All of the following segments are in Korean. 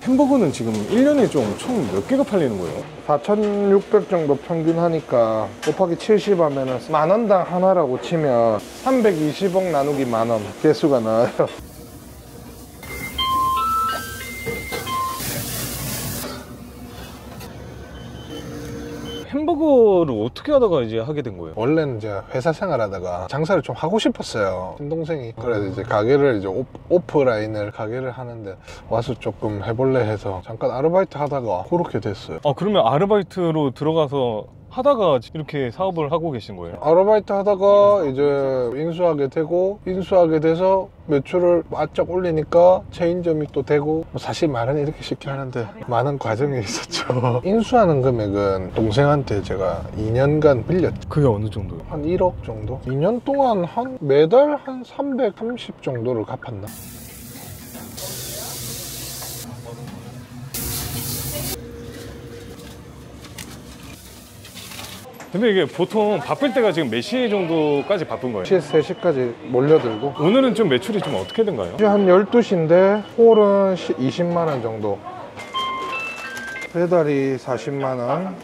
햄버거는 지금 1년에 좀 총 몇 개가 팔리는 거예요? 4,600 정도 평균 하니까 곱하기 70 하면은 만원당 하나라고 치면 320억 나누기 만원 개수가 나와요. 햄버거를 어떻게 하다가 이제 하게 된 거예요? 원래는 이제 회사 생활하다가 장사를 좀 하고 싶었어요. 친동생이 그래서 이제 가게를 이제 오프라인을 가게를 하는데 와서 조금 해볼래 해서 잠깐 아르바이트 하다가 그렇게 됐어요. 아, 그러면 아르바이트로 들어가서 하다가 이렇게 사업을 하고 계신 거예요? 아르바이트 하다가 이제 인수하게 돼서 매출을 바짝 올리니까 체인점이 또 되고, 사실 말은 이렇게 쉽게 하는데 많은 과정이 있었죠. 인수하는 금액은 동생한테 제가 2년간 빌렸죠. 그게 어느 정도요? 한 1억 정도? 2년 동안 매달 한 330 정도를 갚았나? 근데 이게 보통 바쁠 때가 지금 몇 시 정도까지 바쁜 거예요? 3시까지 몰려들고, 오늘은 좀 매출이 좀 어떻게 된가요? 한 12시인데 홀은 20만 원 정도, 배달이 40만 원,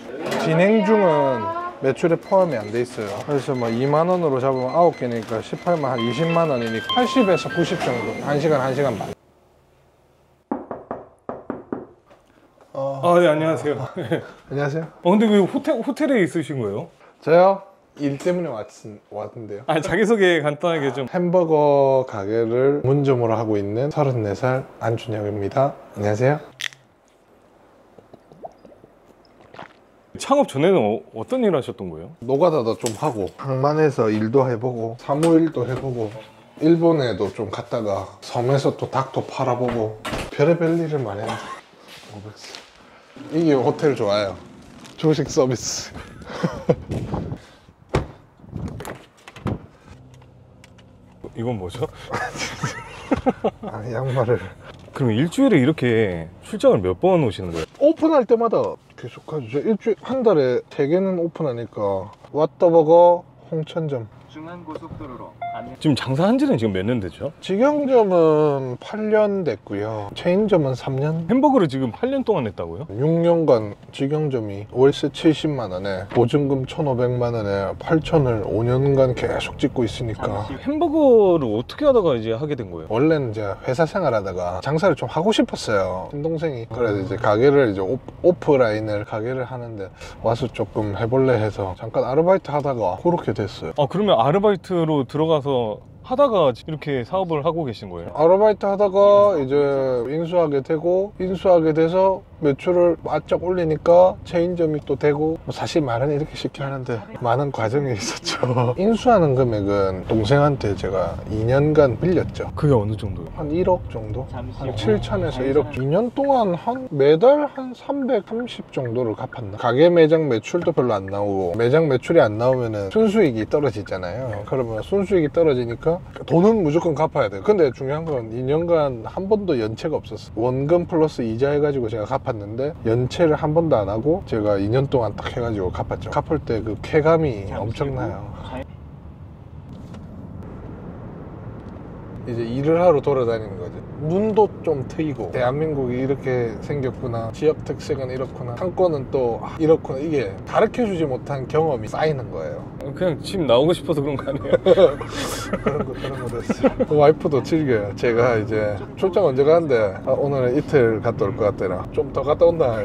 진행 중은 매출에 포함이 안 돼 있어요. 그래서 뭐 2만 원으로 잡으면 9개니까 18만, 한 20만 원이니까 80에서 90 정도, 1시간 반. 아, 네, 안녕하세요. 안녕하세요. 근데 왜 호텔에 있으신 거예요? 저요? 일 때문에 왔는데요. 아, 자기소개 간단하게 좀. 햄버거 가게를 문점으로 하고 있는 34살 안준혁입니다. 안녕하세요. 창업 전에는 어떤 일 하셨던 거예요? 노가다도 좀 하고, 항만에서 일도 해보고, 사무일도 해보고, 일본에도 좀 갔다가 섬에서 또 닭도 팔아보고, 별의별 일을 많이 했는데 500살. 이게 호텔 좋아요. 조식 서비스. 이건 뭐죠? 아, 양말을. 그럼 일주일에 이렇게 출장을 몇 번 오시는 거예요? 오픈할 때마다 계속 가죠. 일주일, 한 달에 3개는 오픈하니까. 왓더버거, 홍천점. 중앙고속도로로 지금 장사한 지는 지금 몇 년 됐죠? 직영점은 8년 됐고요. 체인점은 3년. 햄버거를 지금 8년 동안 했다고요? 6년간 직영점이 월세 70만 원에 보증금 1,500만 원에 8천을 5년간 계속 짓고 있으니까. 햄버거를 어떻게 하다가 이제 하게 된 거예요? 원래는 이제 회사 생활하다가 장사를 좀 하고 싶었어요. 친동생이 그래서 이제 가게를 이제 오프라인을 가게를 하는데 와서 조금 해볼래 해서 잠깐 아르바이트 하다가 그렇게 됐어요. 아, 그러면 아르바이트로 들어가서 하다가 이렇게 사업을 하고 계신 거예요? 아르바이트 하다가 이제 인수하게 돼서 매출을 바짝 올리니까 체인점이 또 되고, 사실 말은 이렇게 쉽게 하는데 많은 과정이 있었죠. 인수하는 금액은 동생한테 제가 2년간 빌렸죠. 그게 어느 정도요? 한 1억 정도? 한 7천에서 1억. 2년 동안 매달 한 330 정도를 갚았나? 가게 매장 매출도 별로 안 나오고, 매장 매출이 안 나오면은 순수익이 떨어지잖아요. 그러면 순수익이 떨어지니까 돈은 무조건 갚아야 돼요. 근데 중요한 건 2년간 한 번도 연체가 없었어요. 원금 플러스 이자 해가지고 제가 갚았는데, 연체를 한 번도 안 하고 제가 2년 동안 딱 해가지고 갚았죠. 갚을 때 그 쾌감이 엄청나요. 이제 일을 하러 돌아다니는 거죠. 눈도 좀 트이고, 대한민국이 이렇게 생겼구나, 지역 특색은 이렇구나, 상권은 또 이렇구나, 이게 가르쳐주지 못한 경험이 쌓이는 거예요. 그냥 집 나오고 싶어서 그런 거 아니에요? 그런 거 됐어요. 와이프도 즐겨요. 제가 이제 출장 언제 가는데, 오늘은 이틀 갔다 올 것 같더라. 좀 더 갔다 온다.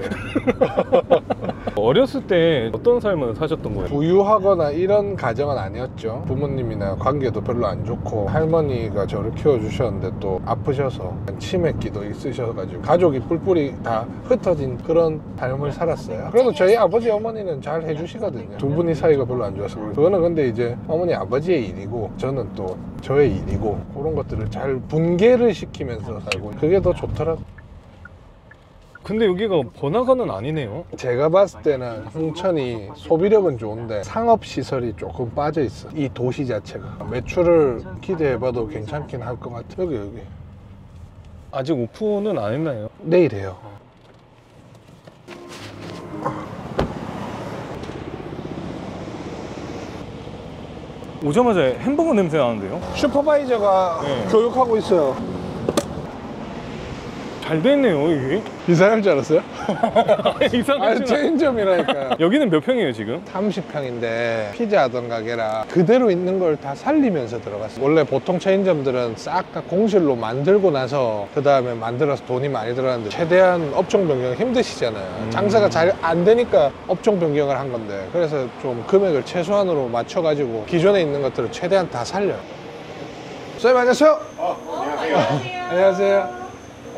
어렸을 때 어떤 삶을 사셨던 거예요? 부유하거나 이런 가정은 아니었죠. 부모님이나 관계도 별로 안 좋고, 할머니가 저를 키워주셨는데 또 아프셔서 치매기도 있으셔가지고 가족이 뿔뿔이 다 흩어진 그런 삶을 살았어요. 그래도 저희 아버지 어머니는 잘 해주시거든요. 두 분이 사이가 별로 안 좋아서. 그거는 근데 이제 어머니 아버지의 일이고, 저는 또 저의 일이고, 그런 것들을 잘 분개를 시키면서 살고, 그게 더 좋더라고요. 근데 여기가 번화가는 아니네요. 제가 봤을 때는 홍천이 소비력은 좋은데 상업시설이 조금 빠져있어. 이 도시 자체가. 매출을 기대해봐도 괜찮긴 할 것 같아. 여기 아직 오픈은 안 했나요? 내일 해요. 오자마자 햄버거 냄새 나는데요? 슈퍼바이저가 네. 교육하고 있어요. 잘 됐네요 이게. 이상할 줄 알았어요? 이상하지. 체인점이라니까요. 여기는 몇 평이에요 지금? 30평인데 피자 하던 가게라 그대로 있는 걸 다 살리면서 들어갔어요. 원래 보통 체인점들은 싹 다 공실로 만들고 나서 그 다음에 만들어서 돈이 많이 들어가는데 최대한 업종 변경 힘드시잖아요. 장사가 잘 안 되니까 업종 변경을 한 건데, 그래서 좀 금액을 최소한으로 맞춰가지고 기존에 있는 것들을 최대한 다 살려요. 선생님 안녕하세요. 안녕하세요. 안녕하세요.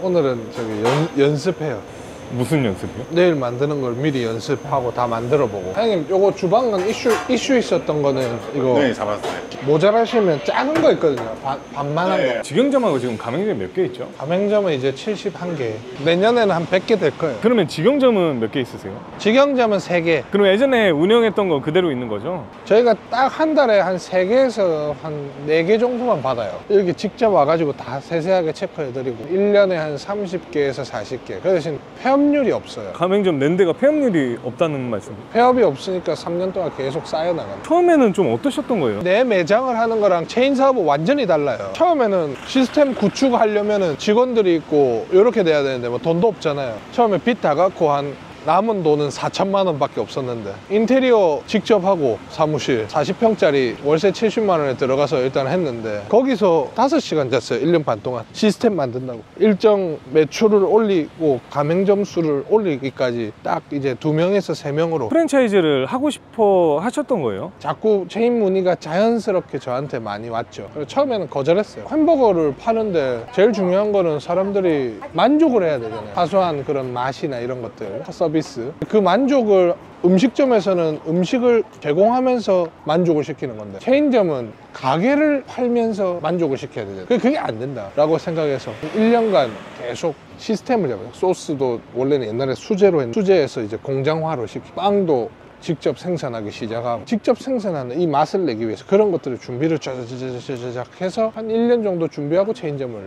오늘은 저기 연습해요. 무슨 연습이요? 내일 만드는 걸 미리 연습하고 다 만들어 보고. 형님 요거 주방은 이슈 있었던 거는 이거 네, 잡았어요. 모자라시면 작은 거 있거든요. 반만한 네. 거. 직영점하고 지금 가맹점 몇 개 있죠? 가맹점은 이제 71개. 내년에는 한 100개 될 거예요. 그러면 직영점은 몇 개 있으세요? 직영점은 3개. 그럼 예전에 운영했던 거 그대로 있는 거죠? 저희가 딱 한 달에 한 3개에서 한 4개 정도만 받아요. 이렇게 직접 와가지고 다 세세하게 체크해드리고 1년에 한 30개에서 40개. 그 대신 폐업률이 없어요. 가맹점 낸 데가 폐업률이 없다는 말씀. 폐업이 없으니까 3년 동안 계속 쌓여나가요. 처음에는 좀 어떠셨던 거예요? 내 매장을 하는 거랑 체인 사업은 완전히 달라요. 처음에는 시스템 구축하려면은 직원들이 있고 이렇게 돼야 되는데 뭐 돈도 없잖아요. 처음에 빚 다 갚고 한 남은 돈은 4천만 원밖에 없었는데, 인테리어 직접 하고 사무실 40평짜리 월세 70만 원에 들어가서 일단 했는데, 거기서 5시간 잤어요. 1년 반 동안 시스템 만든다고. 일정 매출을 올리고 가맹점 수를 올리기까지 딱 이제 2명에서 3명으로 프랜차이즈를 하고 싶어 하셨던 거예요? 자꾸 체인 문의가 자연스럽게 저한테 많이 왔죠. 그래서 처음에는 거절했어요. 햄버거를 파는데 제일 중요한 거는 사람들이 만족을 해야 되잖아요. 사소한 그런 맛이나 이런 것들, 서비스. 그 만족을 음식점에서는 음식을 제공하면서 만족을 시키는 건데, 체인점은 가게를 팔면서 만족을 시켜야 되잖아요. 그게 안 된다라고 생각해서 1년간 계속 시스템을 잡아요. 소스도 원래는 옛날에 수제로 했는데 수제에서 이제 공장화로 시키고, 빵도 직접 생산하기 시작하고, 직접 생산하는 이 맛을 내기 위해서 그런 것들을 준비를 쫙쫙쫙쫙 해서 한 1년 정도 준비하고 체인점을.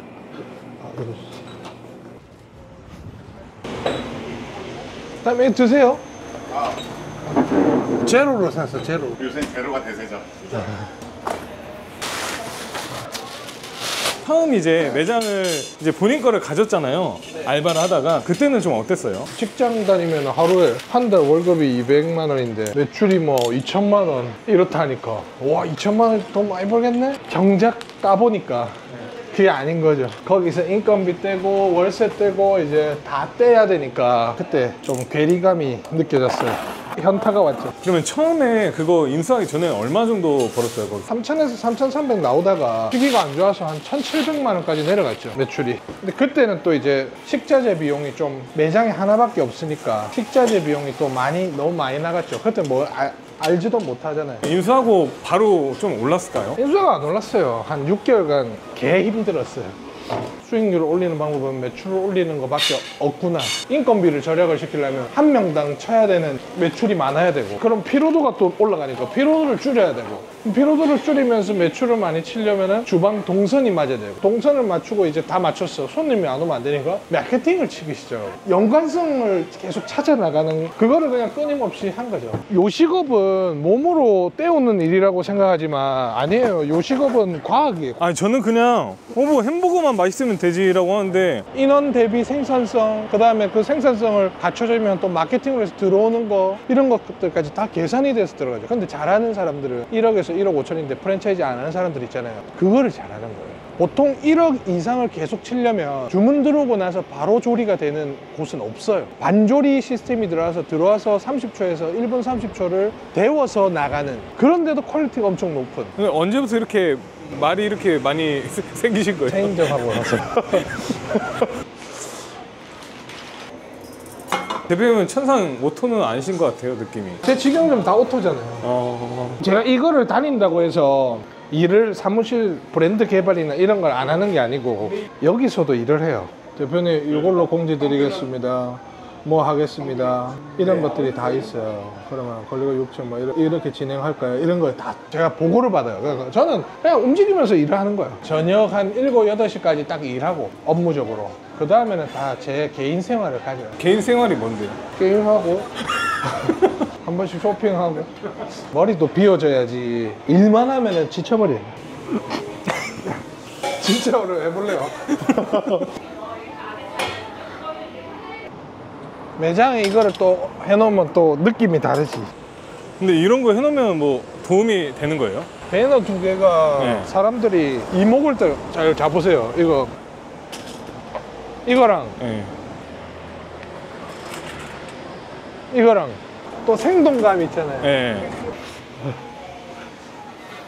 다음에 드세요. 제로로 샀어, 제로. 요새 제로가 대세죠. 처음 이제 매장을 이제 본인 거를 가졌잖아요. 알바를 하다가 그때는 좀 어땠어요? 직장 다니면 하루에 한 달 월급이 200만 원인데 매출이 뭐 2천만 원 이렇다니까, 와 2천만 원 돈 많이 벌겠네? 정작 까보니까 그게 아닌 거죠. 거기서 인건비 떼고 월세 떼고 이제 다 떼야 되니까 그때 좀 괴리감이 느껴졌어요. 현타가 왔죠. 그러면 처음에 그거 인수하기 전에 얼마 정도 벌었어요, 거기? 3천에서 3,300 나오다가 시기가 안 좋아서 한 1,700만 원까지 내려갔죠, 매출이. 근데 그때는 또 이제 식자재 비용이 좀, 매장이 하나밖에 없으니까 식자재 비용이 또 너무 많이 나갔죠. 그때 뭐 알지도 못하잖아요. 인수하고 바로 좀 올랐을까요? 인수가 안 올랐어요. 한 6개월간 개 힘들었어요. 수익률을 올리는 방법은 매출을 올리는 것밖에 없구나. 인건비를 절약을 시키려면 한 명당 쳐야 되는 매출이 많아야 되고, 그럼 피로도가 또 올라가니까 피로도를 줄여야 되고, 피로도를 줄이면서 매출을 많이 치려면 주방 동선이 맞아야 되고, 동선을 맞추고 이제 다 맞췄어. 손님이 안 오면 안 되니까 마케팅을 치기 시작. 연관성을 계속 찾아나가는, 그거를 그냥 끊임없이 한 거죠. 요식업은 몸으로 때우는 일이라고 생각하지만 아니에요. 요식업은 과학이에요. 아니 저는 그냥 뭐 햄버거만 맛있으면 되지라고 하는데, 인원 대비 생산성, 그 다음에 그 생산성을 갖춰주면 또 마케팅으로 해서 들어오는 거, 이런 것들까지 다 계산이 돼서 들어가죠. 근데 잘하는 사람들은 1억에서 1억 5천인데 프랜차이즈 안 하는 사람들 있잖아요. 그거를 잘하는 거예요. 보통 1억 이상을 계속 치려면 주문 들어오고 나서 바로 조리가 되는 곳은 없어요. 반조리 시스템이 들어와서 30초에서 1분 30초를 데워서 나가는, 그런데도 퀄리티가 엄청 높은. 근데 언제부터 이렇게 말이 이렇게 많이 생기신 거예요? 체인점하고 나서. 대표님은 천상 오토는 아니신 것 같아요, 느낌이. 제 직영점 다 오토잖아요. 제가 이거를 다닌다고 해서 일을, 사무실 브랜드 개발이나 이런 걸 안 하는 게 아니고 여기서도 일을 해요. 대표님 이걸로 공지 드리겠습니다, 뭐 하겠습니다, 이런 것들이 다 있어요. 그러면 권리가 6천 뭐 이렇게 진행할까요? 이런 걸 다 제가 보고를 받아요. 그러니까 저는 그냥 움직이면서 일을 하는 거예요. 저녁 한 7, 8시까지 딱 일하고 업무적으로, 그 다음에는 다 제 개인 생활을 가져요. 개인 생활이 뭔데요? 게임하고 한 번씩 쇼핑하고, 머리도 비워줘야지. 일만 하면은 지쳐버려요. 진짜로 해볼래요? 매장에 이거를 또 해놓으면 또 느낌이 다르지. 근데 이런 거 해놓으면 뭐 도움이 되는 거예요? 배너 두 개가 네. 사람들이 이목을 잘 잡으세요. 이거랑 네. 이거랑 또 생동감 있잖아요. 네.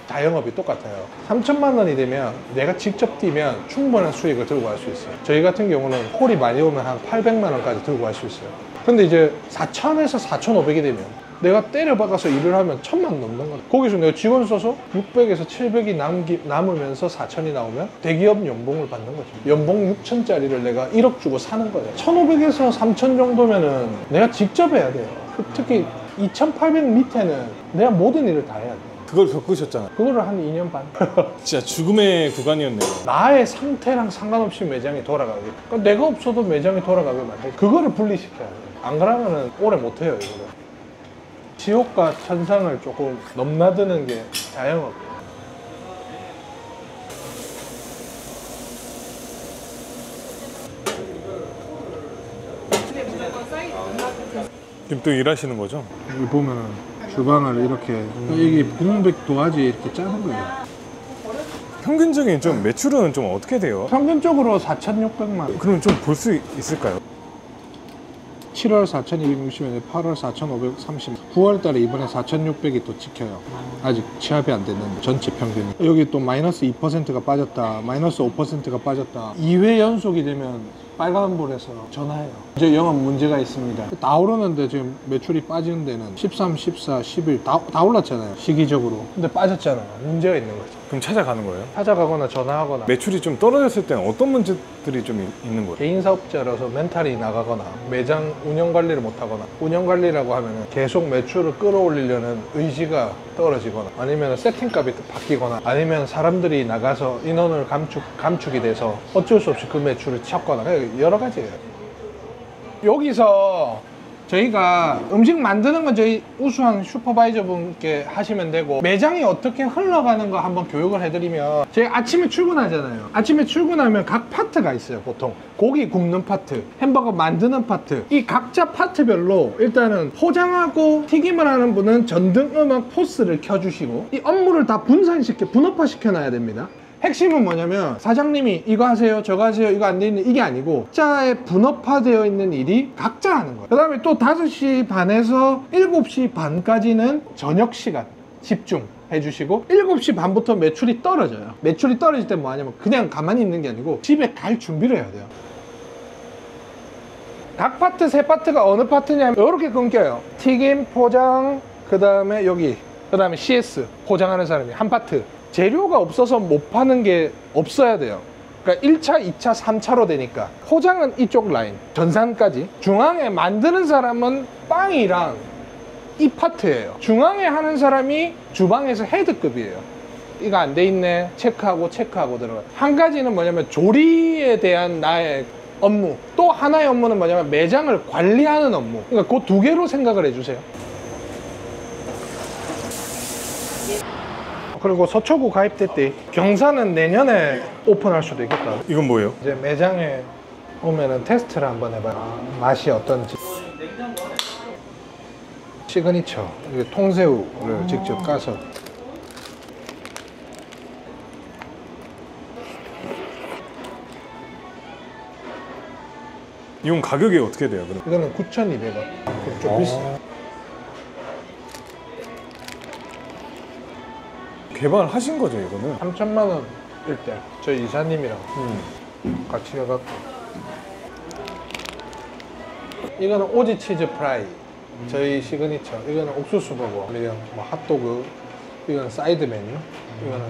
자영업이 똑같아요. 3천만 원이 되면 내가 직접 뛰면 충분한 수익을 들고 갈 수 있어요. 저희 같은 경우는 홀이 많이 오면 한 800만 원까지 들고 갈 수 있어요. 근데 이제 4천에서 4,500이 되면 내가 때려박아서 일을 하면 1,000만 원 넘는 거예요. 거기서 내가 직원 써서 600에서 700이 남으면서 4천이 나오면 대기업 연봉을 받는 거죠. 연봉 6천짜리를 내가 1억 주고 사는 거예요. 1,500에서 3천 정도면은 내가 직접 해야 돼요. 특히 2,800 밑에는 내가 모든 일을 다 해야 돼요. 그걸 겪으셨잖아요. 그거를 한 2년 반. 진짜 죽음의 구간이었네요. 나의 상태랑 상관없이 매장이 돌아가게. 그러니까 내가 없어도 매장이 돌아가게 만들. 그거를 분리시켜야 돼. 안 그러면은 오래 못 해요, 이거를. 지옥과 천상을 조금 넘나드는 게 자영업이에요. 지금 또 일하시는 거죠? 여기 보면은 주방을 이렇게 이게 공백 도화지 이렇게 짜는 거예요. 평균적인 좀 매출은 좀 어떻게 돼요? 평균적으로 4,600만 원. 그럼 좀 볼 수 있을까요? 7월 4,260원에 8월 4,530, 9월 달에 이번에 4,600이 또 찍혀요. 아직 취합이 안 됐는데 전체 평균이. 여기 또 마이너스 2%가 빠졌다, 마이너스 5%가 빠졌다. 2회 연속이 되면 빨간불에서 전화해요. 이제 영업 문제가 있습니다. 다 오르는데 지금 매출이 빠지는 데는 13, 14, 11 다 올랐잖아요. 시기적으로. 근데 빠졌잖아요. 문제가 있는 거죠. 그럼 찾아가는 거예요? 찾아가거나 전화하거나. 매출이 좀 떨어졌을 때는 어떤 문제들이 좀 있는 거예요? 개인 사업자라서 멘탈이 나가거나 매장 운영 관리를 못하거나, 운영 관리라고 하면 계속 매출을 끌어올리려는 의지가 떨어지거나, 아니면 세팅값이 바뀌거나, 아니면 사람들이 나가서 인원을 감축이 돼서 어쩔 수 없이 그 매출을 찾거나, 여러 가지예요. 여기서 저희가 음식 만드는 건 저희 우수한 슈퍼바이저 분께 하시면 되고, 매장이 어떻게 흘러가는 거 한번 교육을 해드리면, 저희 아침에 출근하잖아요. 아침에 출근하면 각 파트가 있어요. 보통 고기 굽는 파트, 햄버거 만드는 파트, 이 각자 파트별로 일단은 포장하고 튀김을 하는 분은 전등음악 포스를 켜주시고, 이 업무를 다 분업화시켜 놔야 됩니다. 핵심은 뭐냐면 사장님이 이거 하세요 저거 하세요 이거 안 돼 있는 이게 아니고 각자의 분업화되어 있는 일이 각자 하는 거예요. 그 다음에 또 5시 반에서 7시 반까지는 저녁 시간 집중해 주시고, 7시 반부터 매출이 떨어져요. 매출이 떨어질 때 뭐 하냐면 그냥 가만히 있는 게 아니고 집에 갈 준비를 해야 돼요. 각 파트 세 파트가 어느 파트냐면 이렇게 끊겨요. 튀김, 포장, 그 다음에 여기, 그 다음에 CS 포장하는 사람이 한 파트. 재료가 없어서 못 파는 게 없어야 돼요. 그러니까 1차, 2차, 3차로 되니까. 포장은 이쪽 라인, 전산까지. 중앙에 만드는 사람은 빵이랑 이 파트예요. 중앙에 하는 사람이 주방에서 헤드급이에요. 이거 안 돼 있네 체크하고 들어가요. 한 가지는 뭐냐면 조리에 대한 나의 업무, 또 하나의 업무는 뭐냐면 매장을 관리하는 업무. 그러니까 그 두 개로 생각을 해주세요. 그리고 서초구 가입됐대. 경사는 내년에 오픈할 수도 있겠다. 이건 뭐예요? 이제 매장에 오면은 테스트를 한번 해봐요. 맛이 어떤지. 시그니처. 이게 통새우를 직접 까서. 이건 가격이 어떻게 돼요? 그럼? 이거는 9,200원. 좀 비싸. 개발하신 거죠, 이거는? 3천만 원일 때 저희 이사님이랑 같이 해갖고. 이거는 오지 치즈 프라이, 저희 시그니처. 이거는 옥수수 버거, 이건 뭐 핫도그, 이건 사이드 메뉴. 이거는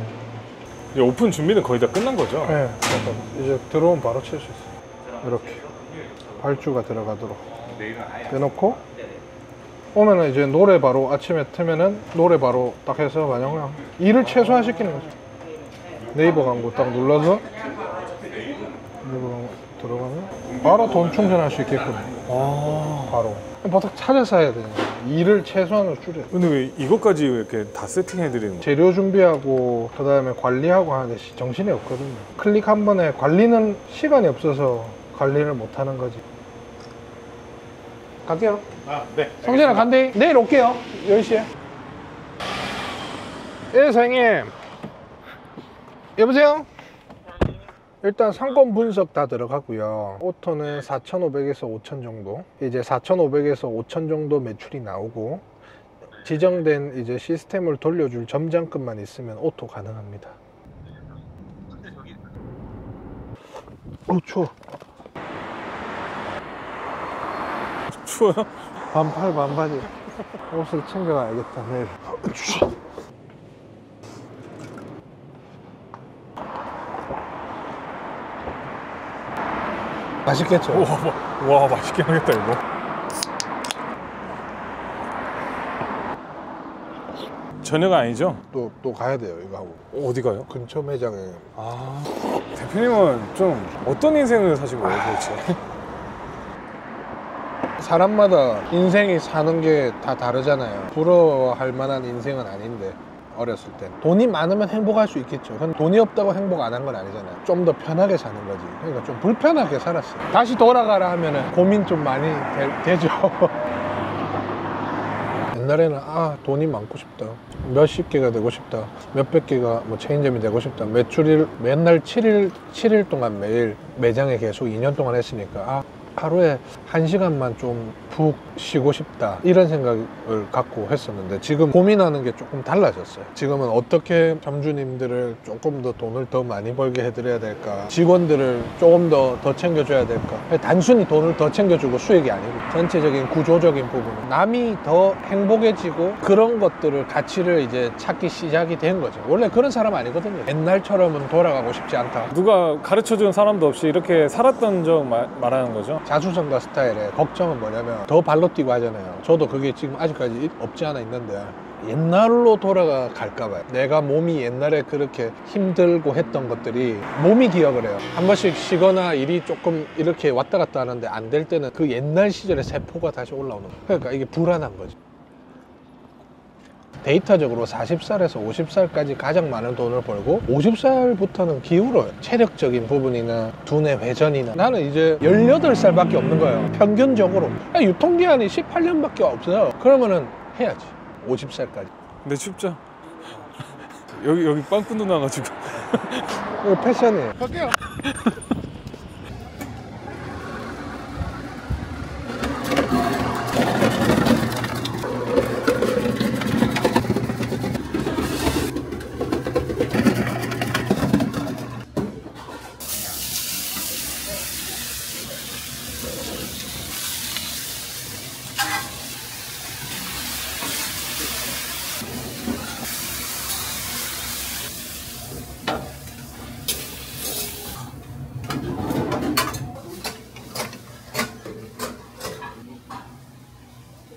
이제 오픈 준비는 거의 다 끝난 거죠? 네, 이제 들어오면 바로 칠 수 있어요. 이렇게 발주가 들어가도록 해놓고, 오면은 이제 노래 바로 아침에 틀면은 노래 바로 딱 해서 그냥 일을 최소화시키는 거죠. 네이버 광고 딱 눌러서 네이버 광고 들어가면 바로 돈 충전할 수 있게끔. 바로 보통 찾아서 해야 돼요. 일을 최소한으로 줄여요. 근데 왜 이것까지 이렇게 다 세팅해드리는 거예요? 재료 준비하고 그 다음에 관리하고 하는데 정신이 없거든요. 클릭 한 번에 관리는 시간이 없어서 관리를 못 하는 거지. 갈게요. 네. 성진아 간대. 내일 올게요. 10시에. 예, 사장님. 여보세요? 일단 상권 분석 다 들어가고요. 오토는 4,500에서 5,000 정도. 이제 4,500에서 5,000 정도 매출이 나오고 지정된 이제 시스템을 돌려줄 점장급만 있으면 오토 가능합니다. 추워. 추워요? 반팔 반바지. 옷을 챙겨가야겠다 내일. 맛있겠죠? 와 맛있게 하겠다 이거. 저녁 아니죠? 또 가야 돼요 이거 하고. 어디 가요? 근처 매장에. 아 대표님은 좀 어떤 인생을 사신 거예요 도대체? 사람마다 인생이 사는 게 다 다르잖아요. 부러워할 만한 인생은 아닌데 어렸을 때 돈이 많으면 행복할 수 있겠죠. 근데 돈이 없다고 행복 안 한 건 아니잖아요. 좀 더 편하게 사는 거지. 그러니까 좀 불편하게 살았어요. 다시 돌아가라 하면은 고민 좀 많이 되죠. 옛날에는 돈이 많고 싶다, 몇십 개가 되고 싶다, 몇백 개가 뭐 체인점이 되고 싶다, 매출일 맨날 7일 동안 매일 매장에 계속 2년 동안 했으니까 하루에 1시간만 좀 푹 쉬고 싶다 이런 생각을 갖고 했었는데 지금 고민하는 게 조금 달라졌어요. 지금은 어떻게 점주님들을 조금 더 돈을 더 많이 벌게 해드려야 될까, 직원들을 조금 더 챙겨줘야 될까. 단순히 돈을 더 챙겨주고 수익이 아니고 전체적인 구조적인 부분은 남이 더 행복해지고 그런 것들을 가치를 이제 찾기 시작이 된 거죠. 원래 그런 사람 아니거든요. 옛날처럼은 돌아가고 싶지 않다. 누가 가르쳐준 사람도 없이 이렇게 살았던 적 말하는 거죠? 자수성가 스타일의 걱정은 뭐냐면 더 발로 뛰고 하잖아요. 저도 그게 지금 아직까지 없지 않아 있는데 옛날로 돌아갈까 봐요. 내가 몸이 옛날에 그렇게 힘들고 했던 것들이 몸이 기억을 해요. 한 번씩 쉬거나 일이 조금 이렇게 왔다 갔다 하는데 안 될 때는 그 옛날 시절의 세포가 다시 올라오는 거예요. 그러니까 이게 불안한 거지. 데이터적으로 40살에서 50살까지 가장 많은 돈을 벌고 50살부터는 기울어요. 체력적인 부분이나 두뇌 회전이나. 나는 이제 18살밖에 없는 거예요. 평균적으로. 유통기한이 18년밖에 없어요. 그러면은 해야지. 50살까지. 근데 춥죠? 여기 빵꾸 누나가지고. 이거 패션이에요. 갈게요.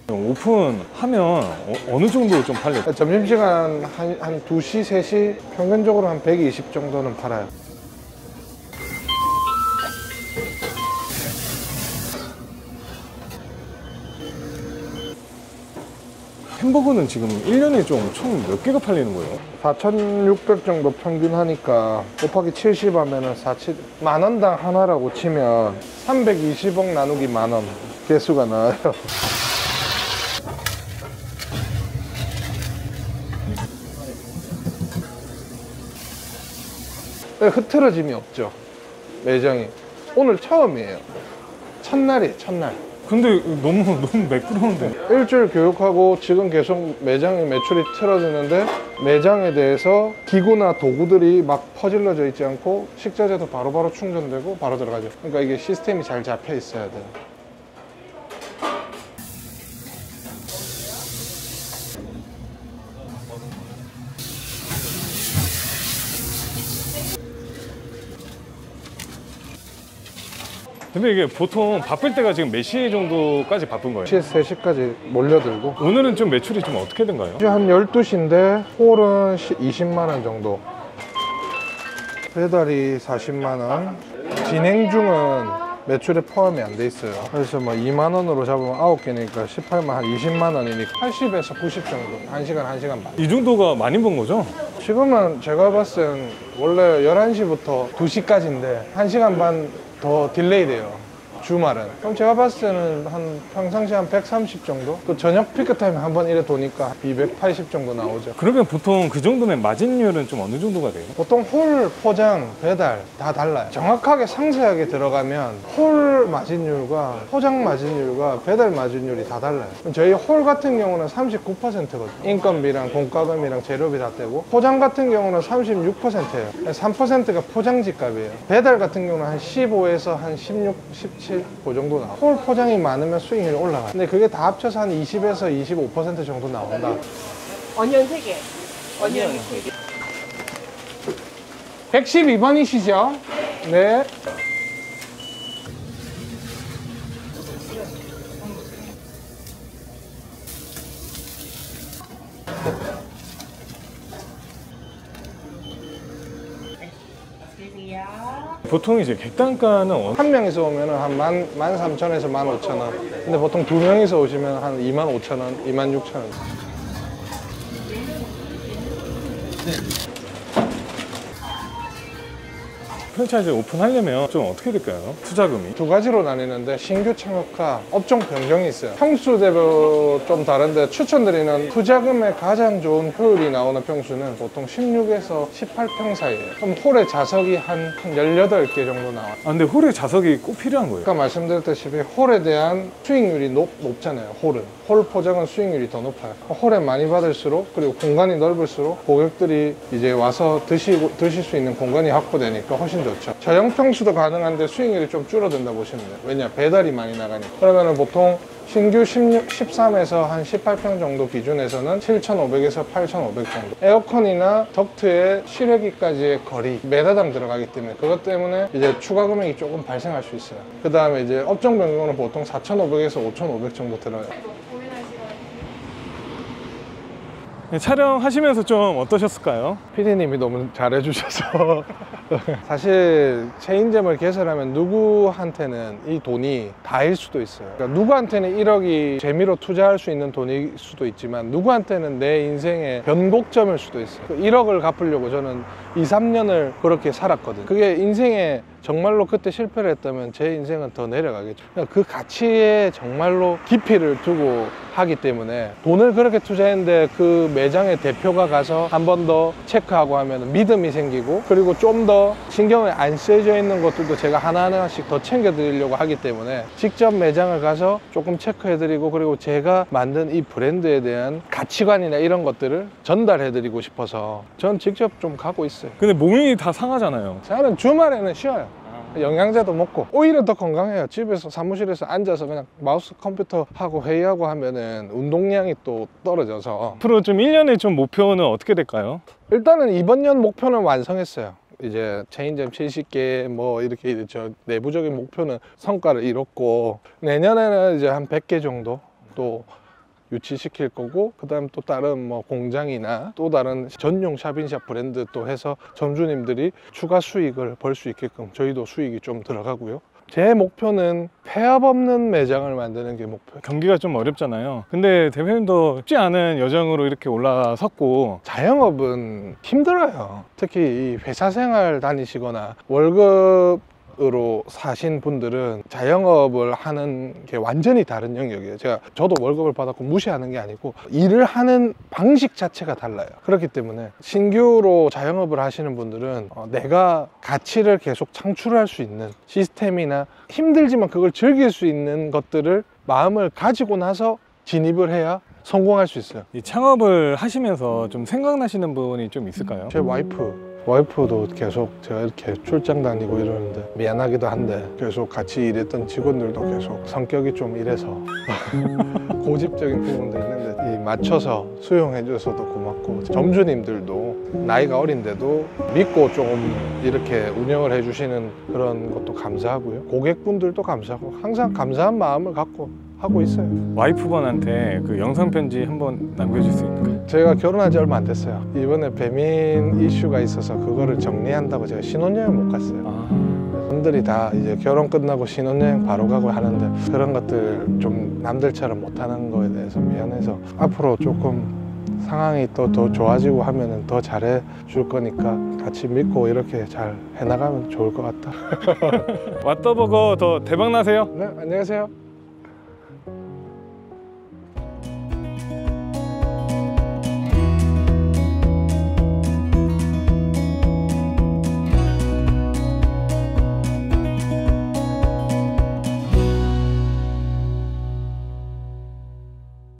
오픈하면 어느 정도 좀 팔려요? 점심시간 한 2시, 3시 평균적으로 한 120 정도는 팔아요. 햄버거는 지금 1년에 좀 총 몇 개가 팔리는 거예요? 4,600 정도 평균 하니까 곱하기 70 하면은 10,000원당 하나라고 치면 320억 나누기 10,000원 개수가 나와요. 흐트러짐이 없죠, 매장이. 오늘 처음이에요. 첫날이에요, 첫날. 근데 너무 매끄러운데. 일주일 교육하고 지금 계속 매장의 매출이 틀어지는데 매장에 대해서 기구나 도구들이 막 퍼질러져 있지 않고 식자재도 바로바로 충전되고 바로 들어가죠. 그러니까 이게 시스템이 잘 잡혀 있어야 돼요. 근데 이게 보통 바쁠 때가 지금 몇 시 정도까지 바쁜 거예요? 3시까지 몰려들고. 오늘은 좀 매출이 좀 어떻게 된가요? 한 12시인데 홀은 20만 원 정도, 배달이 40만 원, 진행 중은 매출에 포함이 안 돼 있어요. 그래서 뭐 2만 원으로 잡으면 9개니까 18만, 한 20만 원이니까 80에서 90 정도. 1시간, 1시간 반. 이 정도가 많이 번 거죠? 지금은 제가 봤을 땐 원래 11시부터 2시까지인데 1시간 반 더 딜레이 돼요. 주말은. 그럼 제가 봤을 때는 평상시 한 130 정도? 또 저녁 피크타임에 한번 이래 도니까 280 정도 나오죠. 그러면 보통 그 정도면 마진율은 좀 어느 정도가 돼요? 보통 홀, 포장, 배달 다 달라요. 정확하게 상세하게 들어가면 홀 마진율과 포장 마진율과 배달 마진율이 다 달라요. 저희 홀 같은 경우는 39%거든요. 인건비랑 공과금이랑 재료비 다 떼고, 포장 같은 경우는 36%예요. 3%가 포장지 값이에요. 배달 같은 경우는 한 15에서 한 16, 17 그 정도 나와요. 홀 포장이 많으면 수익률이 올라가요. 근데 그게 다 합쳐서 한 20에서 25% 정도 나온다. 어니언 3개. 어니언 3개. 112번이시죠? 네. 보통 이제 객단가는 한 명이서 오면 한 13,000원에서 15,000원. 근데 보통 두 명이서 오시면 한 25,000원, 26,000원. 프랜차이즈 오픈하려면 좀 어떻게 될까요? 투자금이? 두 가지로 나뉘는데 신규 창업과 업종 변경이 있어요. 평수대로 좀 다른데 추천드리는 투자금에 가장 좋은 효율이 나오는 평수는 보통 16에서 18평 사이에요. 그럼 홀에 자석이 한 18개 정도 나와요. 아 근데 홀에 자석이 꼭 필요한 거예요? 아까 말씀드렸다시피 홀에 대한 수익률이 높잖아요. 홀은. 홀 포장은 수익률이 더 높아요. 홀에 많이 받을수록, 그리고 공간이 넓을수록 고객들이 이제 와서 드실 수 있는 공간이 확보되니까 훨씬 좋죠. 저형 평수도 가능한데 수익률이 좀 줄어든다 보시면 돼요. 왜냐? 배달이 많이 나가니까. 그러면 보통 신규 13에서 한 18평 정도 기준에서는 7,500에서 8,500 정도. 에어컨이나 덕트의 실외기까지의 거리, 매다당 들어가기 때문에 그것 때문에 이제 추가 금액이 조금 발생할 수 있어요. 그 다음에 이제 업종 변경은 보통 4,500에서 5,500 정도 들어요. 촬영하시면서 좀 어떠셨을까요? PD님이 너무 잘해주셔서 사실 체인점을 개설하면 누구한테는 이 돈이 다일 수도 있어요. 그러니까 누구한테는 1억이 재미로 투자할 수 있는 돈일 수도 있지만 누구한테는 내 인생의 변곡점일 수도 있어요. 1억을 갚으려고 저는 2, 3년을 그렇게 살았거든요. 그게 인생에 정말로 그때 실패를 했다면 제 인생은 더 내려가겠죠. 그러니까 그 가치에 정말로 깊이를 두고 하기 때문에 돈을 그렇게 투자했는데 그 매장의 대표가 가서 한 번 더 체크하고 하면 믿음이 생기고, 그리고 좀 더 신경을 안 쓰여져 있는 것들도 제가 하나하나씩 더 챙겨 드리려고 하기 때문에 직접 매장을 가서 조금 체크해 드리고, 그리고 제가 만든 이 브랜드에 대한 가치관이나 이런 것들을 전달해 드리고 싶어서 전 직접 좀 가고 있어요. 근데 몸이 다 상하잖아요. 저는 주말에는 쉬어요. 영양제도 먹고 오히려 더 건강해요. 집에서 사무실에서 앉아서 그냥 마우스 컴퓨터 하고 회의하고 하면은 운동량이 또 떨어져서. 앞으로 좀 1년의 좀 목표는 어떻게 될까요? 일단은 이번 년 목표는 완성했어요. 이제 체인점 70개 뭐 이렇게 저 내부적인 목표는 성과를 이뤘고, 내년에는 이제 한 100개 정도 또 유치시킬 거고, 그 다음 또 다른 뭐 공장이나 또 다른 전용 샵인샵 브랜드 또 해서 점주님들이 추가 수익을 벌 수 있게끔 저희도 수익이 좀 들어가고요. 제 목표는 폐업 없는 매장을 만드는 게 목표예요. 경기가 좀 어렵잖아요. 근데 대표님도 쉽지 않은 여정으로 이렇게 올라섰고. 자영업은 힘들어요. 특히 이 회사 생활 다니시거나 월급으로 사신 분들은 자영업을 하는 게 완전히 다른 영역이에요. 저도 월급을 받았고 무시하는 게 아니고 일을 하는 방식 자체가 달라요. 그렇기 때문에 신규로 자영업을 하시는 분들은 내가 가치를 계속 창출할 수 있는 시스템이나 힘들지만 그걸 즐길 수 있는 것들을 마음을 가지고 나서 진입을 해야 성공할 수 있어요. 이 창업을 하시면서 좀 생각나시는 부분이 좀 있을까요? 제 와이프도 계속 제가 이렇게 출장 다니고 이러는데 미안하기도 한데, 계속 같이 일했던 직원들도 계속 성격이 좀 이래서 고집적인 부분도 있는데 이 맞춰서 수용해 줘서도 고맙고, 점주님들도 나이가 어린데도 믿고 조금 이렇게 운영을 해 주시는 그런 것도 감사하고요. 고객분들도 감사하고, 항상 감사한 마음을 갖고 하고 있어요. 와이프분한테 그 영상 편지 한번 남겨줄 수 있을까요? 제가 결혼한 지 얼마 안 됐어요. 이번에 배민 이슈가 있어서 그거를 정리한다고 제가 신혼여행 못 갔어요. 분들이 다 이제 결혼 끝나고 신혼여행 바로 가고 하는데 그런 것들 좀 남들처럼 못하는 거에 대해서 미안해서 앞으로 조금 상황이 또 더 좋아지고 하면은 더 잘해 줄 거니까 같이 믿고 이렇게 잘 해나가면 좋을 것 같다. 왓더버거 더 대박 나세요. 네, 안녕하세요.